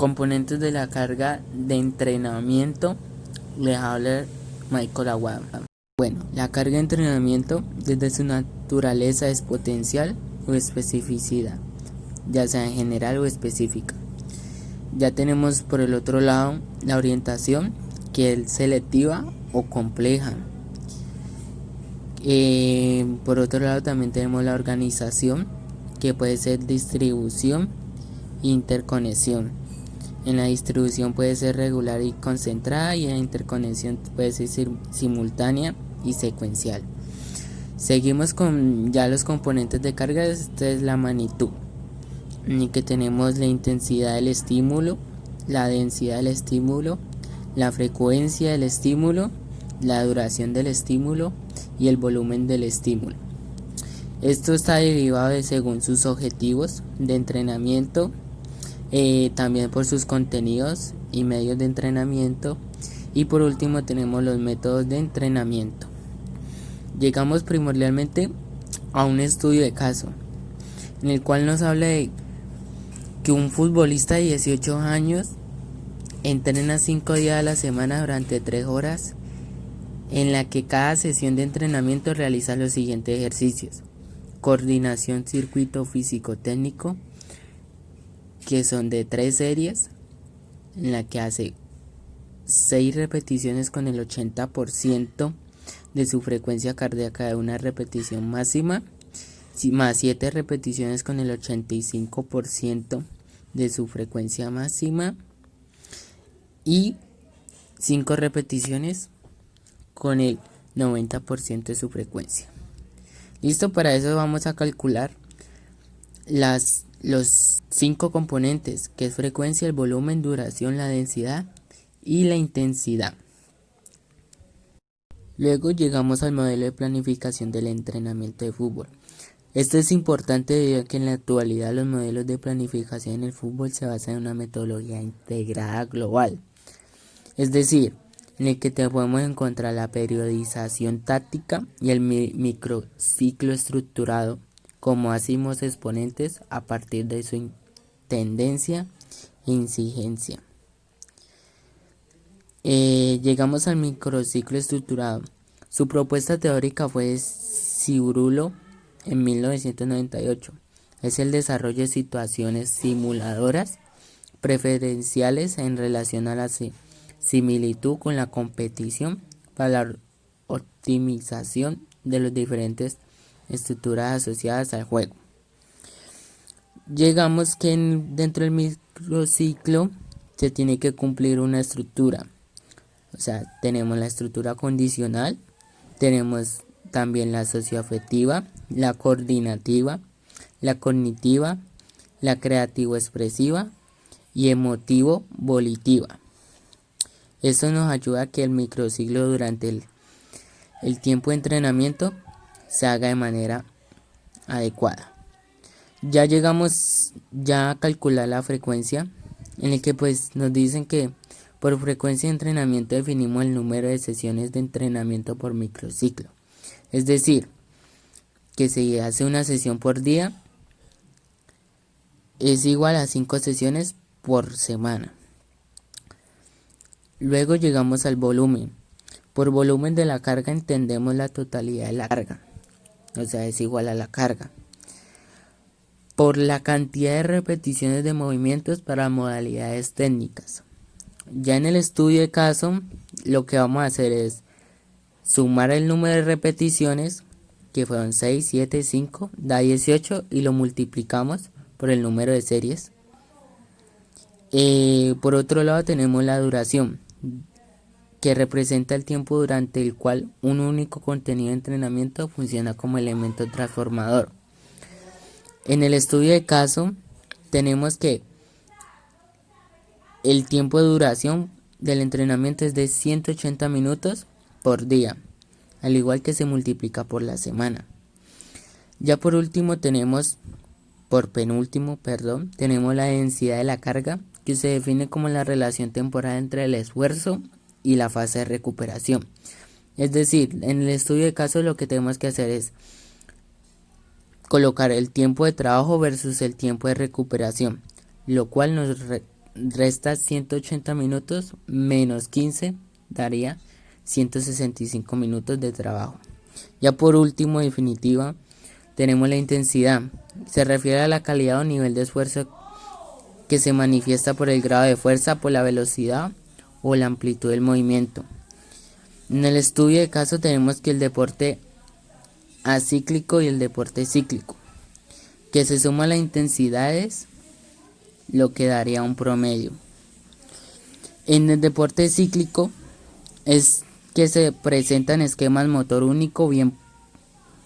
Componentes de la carga de entrenamiento. Les habla Michael Aguado. Bueno, la carga de entrenamiento desde su naturaleza es potencial o especificidad, ya sea en general o específica. Ya tenemos por el otro lado la orientación, que es selectiva o compleja. Por otro lado también tenemos la organización, que puede ser distribución e interconexión. En la distribución puede ser regular y concentrada, y en la interconexión puede ser simultánea y secuencial. Seguimos con ya los componentes de carga. Esta es la magnitud, en que tenemos la intensidad del estímulo, la densidad del estímulo, la frecuencia del estímulo, la duración del estímulo y el volumen del estímulo. Esto está derivado de según sus objetivos de entrenamiento, también por sus contenidos y medios de entrenamiento, y por último tenemos los métodos de entrenamiento. Llegamos primordialmente a un estudio de caso, en el cual nos habla de que un futbolista de 18 años entrena 5 días a la semana durante 3 horas, en la que cada sesión de entrenamiento realiza los siguientes ejercicios: coordinación circuito físico-técnico, que son de 3 series, en la que hace 6 repeticiones con el 80% de su frecuencia cardíaca de una repetición máxima, más 7 repeticiones con el 85% de su frecuencia máxima, y 5 repeticiones con el 90% de su frecuencia. Listo, para eso vamos a calcular los 5 componentes, que es frecuencia, el volumen, duración, la densidad y la intensidad. Luego llegamos al modelo de planificación del entrenamiento de fútbol. Esto es importante debido a que en la actualidad los modelos de planificación en el fútbol se basan en una metodología integrada global, es decir, en el que podemos encontrar la periodización táctica y el microciclo estructurado como ácimos exponentes a partir de su tendencia e incidencia. Llegamos al microciclo estructurado. Su propuesta teórica fue de Cirulo en 1998. Es el desarrollo de situaciones simuladoras preferenciales en relación a la similitud con la competición para la optimización de las diferentes estructuras asociadas al juego. Llegamos que dentro del microciclo se tiene que cumplir una estructura. O sea, tenemos la estructura condicional, tenemos también la socioafectiva, la coordinativa, la cognitiva, la creativo-expresiva y emotivo-volitiva. Esto nos ayuda a que el microciclo durante el tiempo de entrenamiento se haga de manera adecuada. Ya llegamos a calcular la frecuencia, en el que pues nos dicen que por frecuencia de entrenamiento definimos el número de sesiones de entrenamiento por microciclo. Es decir, que si hace una sesión por día es igual a 5 sesiones por semana. Luego llegamos al volumen. Por volumen de la carga entendemos la totalidad de la carga, o sea, es igual a la carga, por la cantidad de repeticiones de movimientos para modalidades técnicas. Ya en el estudio de caso, lo que vamos a hacer es sumar el número de repeticiones, que fueron 6, 7, 5, da 18, y lo multiplicamos por el número de series. Por otro lado tenemos la duración, que representa el tiempo durante el cual un único contenido de entrenamiento funciona como elemento transformador. En el estudio de caso tenemos que el tiempo de duración del entrenamiento es de 180 minutos por día, al igual que se multiplica por la semana. Ya por último tenemos la densidad de la carga, que se define como la relación temporal entre el esfuerzo y la fase de recuperación. Es decir, en el estudio de caso lo que tenemos que hacer es colocar el tiempo de trabajo versus el tiempo de recuperación, lo cual nos resta 180 minutos menos 15 daría 165 minutos de trabajo. Ya por último, definitiva, tenemos la intensidad. Se refiere a la calidad o nivel de esfuerzo que se manifiesta por el grado de fuerza, por la velocidad o la amplitud del movimiento. En el estudio de caso tenemos que el deporte acíclico y el deporte cíclico, que se suma a las intensidades, lo que daría un promedio. En el deporte cíclico es que se presentan esquemas motor único, bien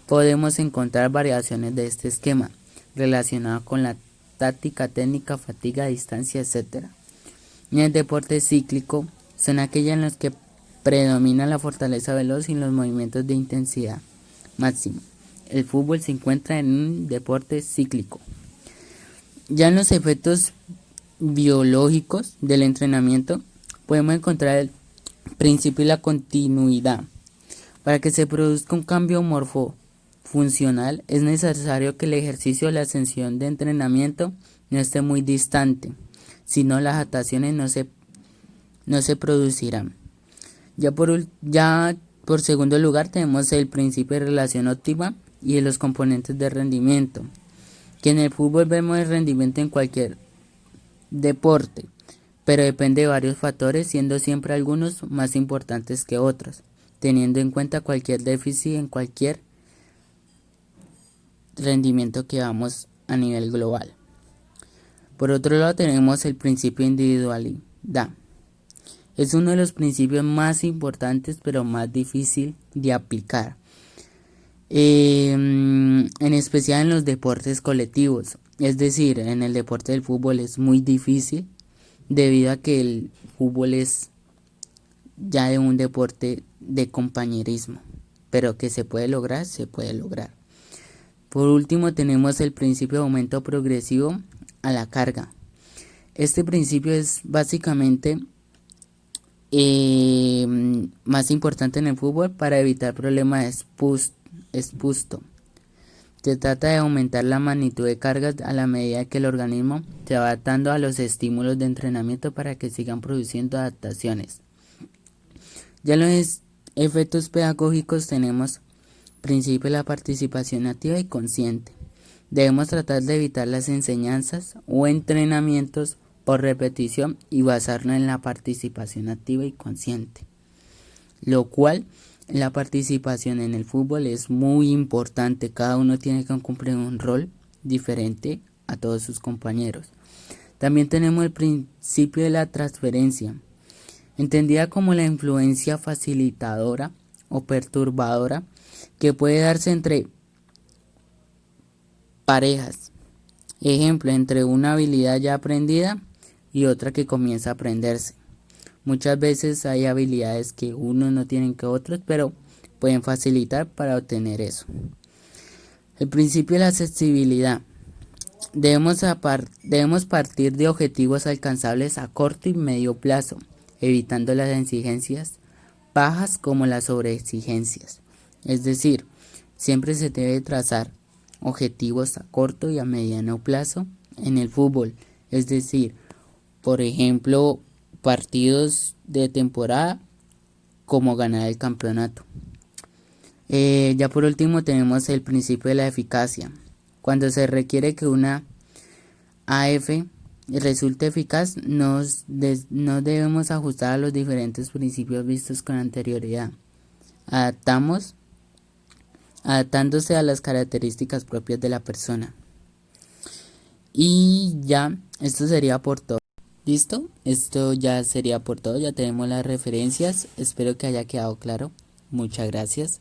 podemos encontrar variaciones de este esquema relacionadas con la táctica, técnica, fatiga, distancia, etc. En el deporte cíclico son aquellas en las que predomina la fortaleza veloz y los movimientos de intensidad máxima. El fútbol se encuentra en un deporte cíclico. Ya en los efectos biológicos del entrenamiento podemos encontrar el principio y la continuidad. Para que se produzca un cambio morfofuncional es necesario que el ejercicio o la sesión de entrenamiento no esté muy distante, si no las adaptaciones no se producirán. Ya por segundo lugar tenemos el principio de relación óptima y de los componentes de rendimiento, que en el fútbol vemos el rendimiento en cualquier deporte, pero depende de varios factores, siendo siempre algunos más importantes que otros, teniendo en cuenta cualquier déficit en cualquier rendimiento que vamos a nivel global. Por otro lado tenemos el principio de individualidad. Es uno de los principios más importantes pero más difícil de aplicar, en especial en los deportes colectivos. Es decir, en el deporte del fútbol es muy difícil debido a que el fútbol es ya de un deporte de compañerismo, pero que se puede lograr, se puede lograr. Por último tenemos el principio de aumento progresivo a la carga. Este principio es básicamente más importante en el fútbol para evitar problemas de expuesto. Se trata de aumentar la magnitud de cargas a la medida que el organismo se va adaptando a los estímulos de entrenamiento para que sigan produciendo adaptaciones. Ya en los efectos pedagógicos tenemos principio de la participación activa y consciente. Debemos tratar de evitar las enseñanzas o entrenamientos por repetición y basarnos en la participación activa y consciente, lo cual la participación en el fútbol es muy importante. Cada uno tiene que cumplir un rol diferente a todos sus compañeros. También tenemos el principio de la transferencia, entendida como la influencia facilitadora o perturbadora que puede darse entre parejas. Ejemplo, entre una habilidad ya aprendida y otra que comienza a aprenderse. Muchas veces hay habilidades que unos no tienen que otros, pero pueden facilitar para obtener eso. El principio de la accesibilidad. Debemos partir de objetivos alcanzables a corto y medio plazo, evitando las exigencias bajas como las sobreexigencias. Es decir, siempre se debe trazar objetivos a corto y a mediano plazo en el fútbol. Es decir, por ejemplo, partidos de temporada como ganar el campeonato. Ya por último tenemos el principio de la eficacia. Cuando se requiere que una AF resulte eficaz, no debemos ajustar a los diferentes principios vistos con anterioridad, adaptándose a las características propias de la persona. Y ya, esto sería por todo. ¿Listo? Esto ya sería por todo. Ya tenemos las referencias. Espero que haya quedado claro. Muchas gracias.